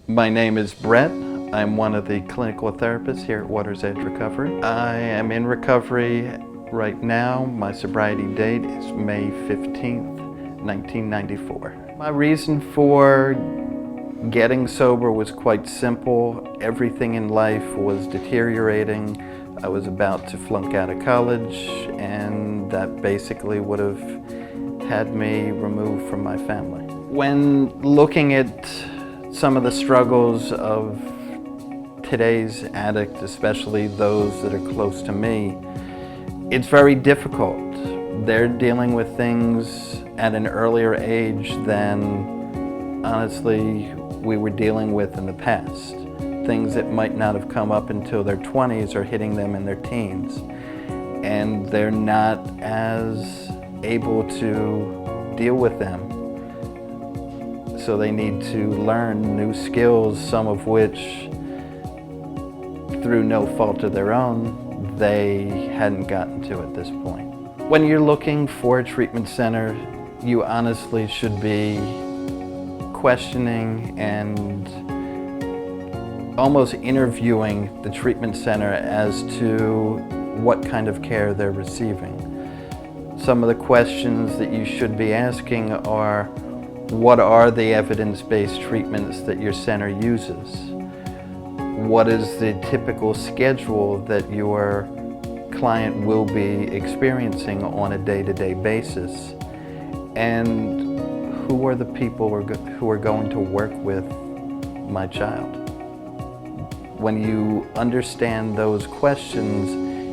My name is Brett. I'm one of the clinical therapists here at Water's Edge Recovery. I am in recovery right now. My sobriety date is May 15th, 1994. My reason for getting sober was quite simple. Everything in life was deteriorating. I was about to flunk out of college, and that basically would have had me removed from my family. When looking at some of the struggles of today's addict, especially those that are close to me, it's very difficult. They're dealing with things at an earlier age than, honestly, we were dealing with in the past. Things that might not have come up until their 20s are hitting them in their teens. And they're not as able to deal with them. So they need to learn new skills, some of which, through no fault of their own, they hadn't gotten to at this point. When you're looking for a treatment center, you honestly should be questioning and almost interviewing the treatment center as to what kind of care they're receiving. Some of the questions that you should be asking are, what are the evidence-based treatments that your center uses? What is the typical schedule that your client will be experiencing on a day-to-day basis? And who are the people who are going to work with my child? When you understand those questions,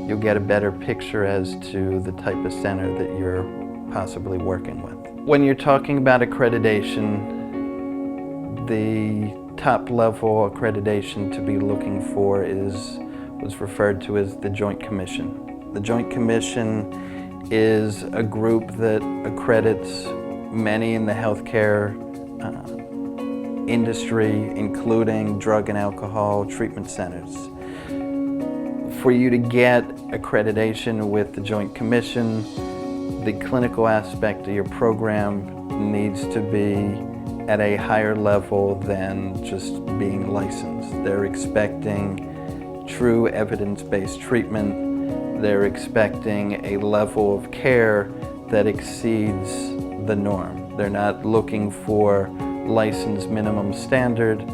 you'll get a better picture as to the type of center that you're possibly working with. When you're talking about accreditation, the top level accreditation to be looking for was referred to as the Joint Commission. The Joint Commission is a group that accredits many in the healthcare industry, including drug and alcohol treatment centers. For you to get accreditation with the Joint Commission, the clinical aspect of your program needs to be at a higher level than just being licensed. They're expecting true evidence-based treatment. They're expecting a level of care that exceeds the norm. They're not looking for licensed minimum standard.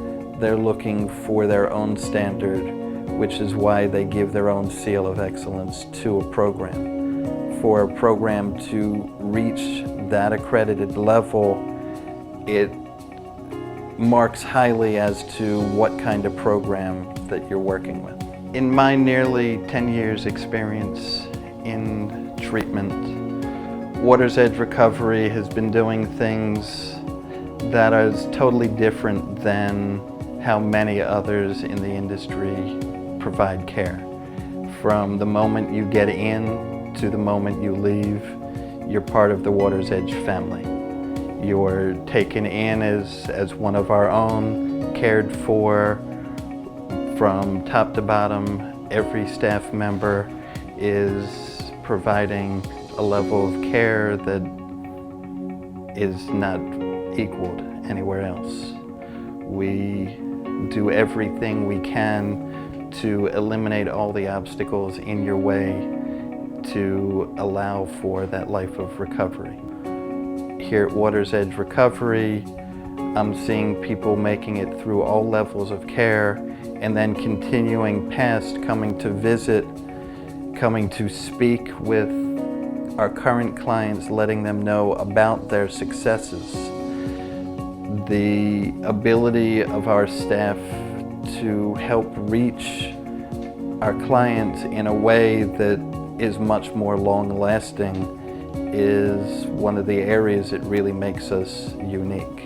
They're looking for their own standard, which is why they give their own seal of excellence to a program. For a program to reach that accredited level, it marks highly as to what kind of program that you're working with. In my nearly 10 years experience in treatment, Water's Edge Recovery has been doing things that are totally different than how many others in the industry provide care. From the moment you get in to the moment you leave, you're part of the Water's Edge family. You're taken in as one of our own, cared for from top to bottom. Every staff member is providing a level of care that is not equaled anywhere else. We do everything we can to eliminate all the obstacles in your way to allow for that life of recovery. Here at Water's Edge Recovery, I'm seeing people making it through all levels of care and then continuing past, coming to visit, coming to speak with our current clients, letting them know about their successes. The ability of our staff to help reach our clients in a way that is much more long-lasting is one of the areas that really makes us unique.